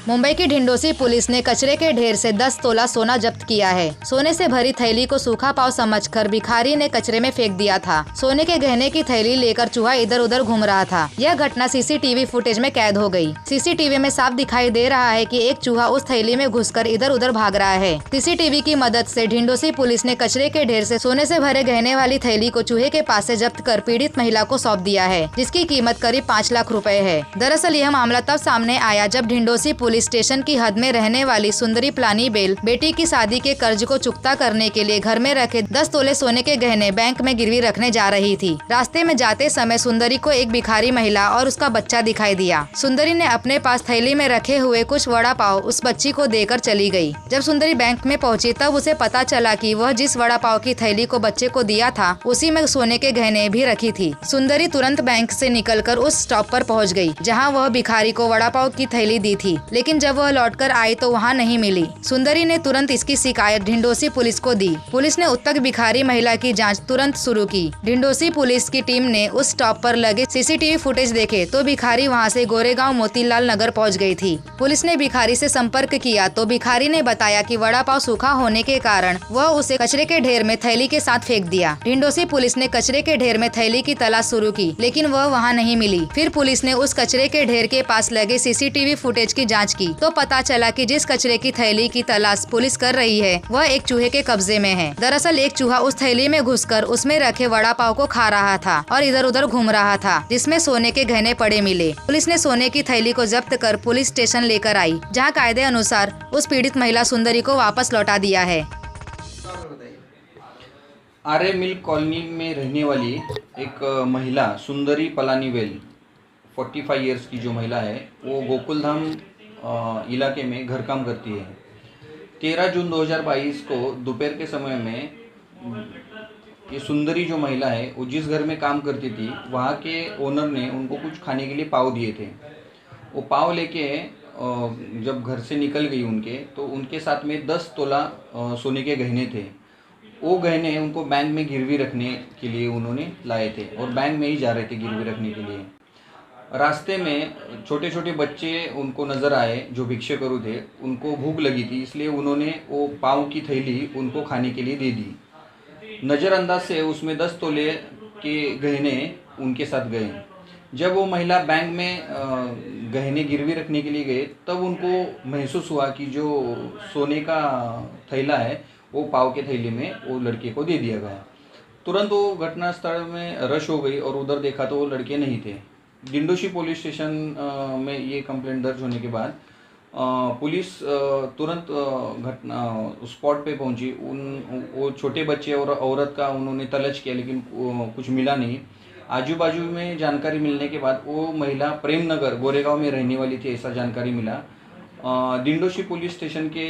मुंबई की ढिंडोसी पुलिस ने कचरे के ढेर से 10 तोला सोना जब्त किया है। सोने से भरी थैली को सूखा पाव समझकर भिखारी ने कचरे में फेंक दिया था। सोने के गहने की थैली लेकर चूहा इधर उधर घूम रहा था। यह घटना सीसीटीवी फुटेज में कैद हो गई। सीसीटीवी में साफ दिखाई दे रहा है कि एक चूहा उस थैली में घुसकर इधर उधर भाग रहा है। सीसीटीवी की मदद से ढिंडोसी पुलिस ने कचरे के ढेर से सोने से भरे गहने वाली थैली को चूहे के पास से जब्त कर पीड़ित महिला को सौंप दिया है, जिसकी कीमत करीब 5 लाख रुपए है। दरअसल यह मामला तब सामने आया जब ढिंडोसी पुलिस स्टेशन की हद में रहने वाली सुंदरी पलानीबेल बेटी की शादी के कर्ज को चुकता करने के लिए घर में रखे 10 तोले सोने के गहने बैंक में गिरवी रखने जा रही थी। रास्ते में जाते समय सुंदरी को एक भिखारी महिला और उसका बच्चा दिखाई दिया। सुंदरी ने अपने पास थैली में रखे हुए कुछ वड़ा पाव उस बच्ची को देकर चली गई। जब सुंदरी बैंक में पहुंची तब उसे पता चला कि वह जिस वड़ा पाव की थैली को बच्चे को दिया था उसी में सोने के गहने भी रखी थी। सुंदरी तुरंत बैंक से निकलकर उस स्टॉप पर पहुंच गई जहां वह भिखारी को वड़ा पाव की थैली दी थी, लेकिन जब वह लौटकर आई तो वहां नहीं मिली। सुंदरी ने तुरंत इसकी शिकायत ढिंडोसी पुलिस को दी। पुलिस ने उत्तक भिखारी महिला की जांच तुरंत शुरू की। ढिंडोसी पुलिस की टीम ने उस स्टॉप पर लगे सीसीटीवी फुटेज देखे तो भिखारी वहां से गोरेगांव मोतीलाल नगर पहुंच गई थी। पुलिस ने भिखारी से संपर्क किया तो भिखारी ने बताया कि वड़ा पाव सूखा होने के कारण वह उसे कचरे के ढेर में थैली के साथ फेंक दिया। ढिंडोसी पुलिस ने कचरे के ढेर में थैली की तलाश शुरू की, लेकिन वह वहां नहीं मिली। फिर पुलिस ने उस कचरे के ढेर के पास लगे सीसीटीवी फुटेज की जांच की तो पता चला कि जिस कचरे की थैली की तलाश पुलिस कर रही है वह एक चूहे के कब्जे में है। दरअसल एक चूहा उस थैली में घुसकर उसमें रखे वड़ा पाव को खा रहा था और इधर उधर घूम रहा था, जिसमें सोने के गहने पड़े मिले। पुलिस ने सोने की थैली को जब्त कर पुलिस स्टेशन लेकर आई, जहां कायदे अनुसार उस पीड़ित महिला सुंदरी को वापस लौटा दिया है। आर्य मिल कॉलोनी में रहने वाली एक महिला सुंदरी पलानीवेल 45 इयर्स की जो महिला है वो गोकुलधाम इलाके में घर काम करती है। 13 जून 2022 को दोपहर के समय में ये सुंदरी जो महिला है वो जिस घर में काम करती थी वहाँ के ओनर ने उनको कुछ खाने के लिए पाव दिए थे। वो पाव लेके जब घर से निकल गई उनके तो उनके साथ में 10 तोला सोने के गहने थे। वो गहने उनको बैंक में गिरवी रखने के लिए उन्होंने लाए थे और बैंक में ही जा रहे थे गिरवी रखने के लिए। रास्ते में छोटे छोटे बच्चे उनको नज़र आए जो भिक्षे करू थे। उनको भूख लगी थी इसलिए उन्होंने वो पाव की थैली उनको खाने के लिए दे दी। नज़रअंदाज से उसमें 10 तोले के गहने उनके साथ गए। जब वो महिला बैंक में गहने गिरवी रखने के लिए गए तब उनको महसूस हुआ कि जो सोने का थैला है वो पाव के थैली में वो लड़के को दे दिया गया। तुरंत वो घटनास्थल में रश हो गई और उधर देखा तो वो लड़के नहीं थे। ढिंडोशी पुलिस स्टेशन में ये कंप्लेंट दर्ज होने के बाद पुलिस तुरंत घटना स्पॉट पे पहुंची। वो छोटे बच्चे और औरत का उन्होंने तलाश किया लेकिन कुछ मिला नहीं। आजू बाजू में जानकारी मिलने के बाद वो महिला प्रेम नगर गोरेगांव में रहने वाली थी ऐसा जानकारी मिला। ढिंडोशी पुलिस स्टेशन के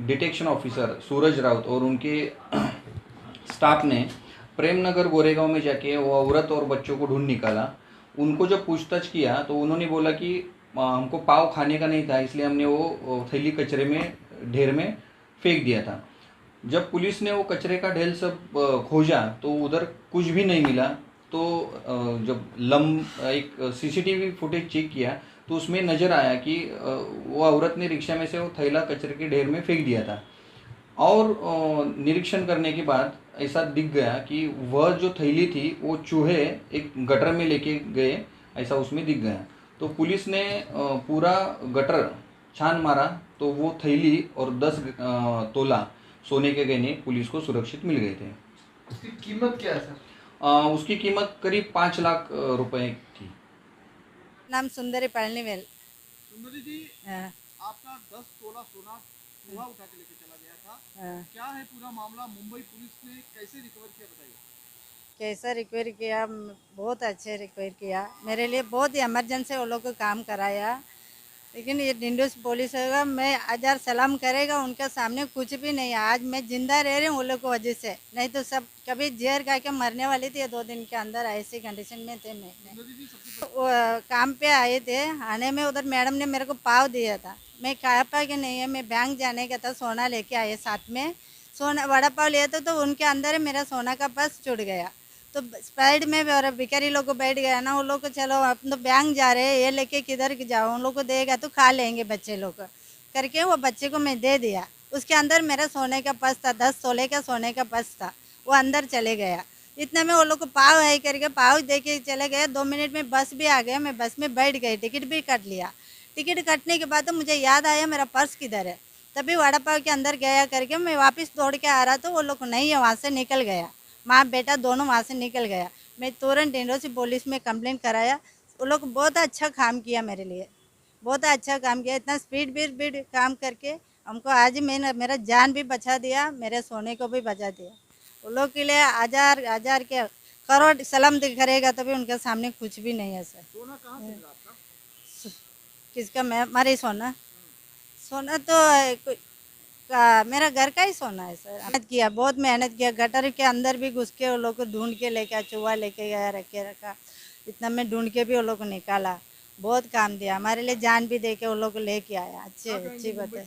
डिटेक्शन ऑफिसर सूरज राउत और उनके स्टाफ ने प्रेम नगर गोरेगांव में जाके वो औरत और बच्चों को ढूंढ निकाला। उनको जब पूछताछ किया तो उन्होंने बोला कि हमको पाव खाने का नहीं था इसलिए हमने वो थैली कचरे में ढेर में फेंक दिया था। जब पुलिस ने वो कचरे का ढेर सब खोजा तो उधर कुछ भी नहीं मिला। तो जब एक सीसीटीवी फुटेज चेक किया तो उसमें नज़र आया कि वो औरत ने रिक्शा में से वो थैला कचरे के ढेर में फेंक दिया था। और निरीक्षण करने के बाद ऐसा दिख गया कि वह जो थैली थी वो चूहे एक गटर में लेके गए ऐसा उसमें दिख गया। तो पुलिस ने पूरा गटर छान मारा तो वो थैली और 10 तोला सोने के गहने पुलिस को सुरक्षित मिल गए थे। उसकी कीमत क्या है सर? उसकी कीमत करीब 5 लाख रुपए थी। नाम सुंदरी पलानीवेल। सुंदरी जी, हाँ, आपका 10 तोला सोना चूहा उठा के लेके चला गया था। हाँ। क्या है पूरा मामला? मुंबई पुलिस ने कैसे रिकवर किया बताइए। कैसा रिक्वायर किया? बहुत अच्छे रिक्वायर किया। मेरे लिए बहुत ही इमरजेंसी वो लोग को काम कराया। लेकिन ये ढिंडोस पुलिस होगा, मैं 1000 सलाम करेगा उनके सामने कुछ भी नहीं है। आज मैं जिंदा रह रही हूँ वो लोग की वजह से, नहीं तो सब कभी जहर खा के मरने वाली थी। 2 दिन के अंदर ऐसी कंडीशन में थे। मैं सुंदरी जी, सबसे वो काम पे आए थे, आने में उधर मैडम ने मेरे को पाव दिया था। मैं कहा पा कि नहीं है, मैं बैंक जाने का था, सोना लेके आए साथ में। सोना वड़ा पाव लिया था तो उनके अंदर मेरा सोना का पर्स छूट गया। तो साइड में भी और भिखारी लोग को बैठ गया ना, वो लोग को चलो अपन तो बैंक जा रहे हैं, ये लेके किधर जाओ, उन लोग को देगा तो खा लेंगे बच्चे लोग करके वो बच्चे को मैं दे दिया। उसके अंदर मेरा सोने का पर्स था, 10 तोले का सोने का पर्स था, वो अंदर चले गया। इतने में वो लोग को पाव है करके पाव दे के चले गए। 2 मिनट में बस भी आ गया, मैं बस में बैठ गई, टिकट भी कट लिया। टिकट कटने के बाद तो मुझे याद आया मेरा पर्स किधर है, तभी वड़ा पाव के अंदर गया करके मैं वापस दौड़ के आ रहा तो वो लोग नहीं है, वहाँ से निकल गया, माँ बेटा दोनों वहाँ से निकल गया। मैं तुरंत डिंडोरी पुलिस में कंप्लेंट कराया। वो लोग बहुत अच्छा काम किया मेरे लिए, बहुत अच्छा काम किया, इतना स्पीड काम करके हमको आज मैंने मेरा जान भी बचा दिया, मेरे सोने को भी बचा दिया। वो लोग के लिए हजार के करोड़ सलाम करेगा तभी उनके सामने कुछ भी नहीं है सर। सोना कहाँ से मिला आपका? किसका? मैं हमारे सोना तो मेरा घर का ही सोना है सर। मेहनत किया, बहुत मेहनत किया, गटर के अंदर भी घुस के वो लोग को ढूंढ के लेके, चूहा लेके गया, रखा, इतना में ढूंढ के भी वो लोग को निकाला, बहुत काम दिया हमारे लिए, जान भी दे के वो लोग को लेके आया। अच्छी बात है।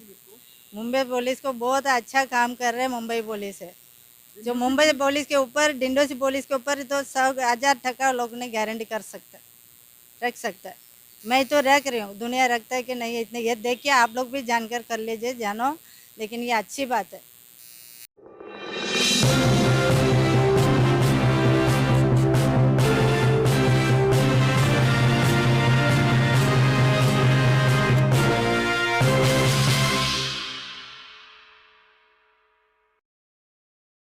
मुंबई पुलिस को बहुत अच्छा काम कर रहे हैं मुंबई पुलिस है, जो मुंबई पुलिस के ऊपर, डिंडोरी पुलिस के ऊपर तो 100,000 लोग ने गारंटी कर सकता, रख सकता है। मैं तो रख रही हूँ, दुनिया रखता है कि नहीं इतने, ये देखिए आप लोग भी जानकर कर लीजिए, जानो, लेकिन ये अच्छी बात है।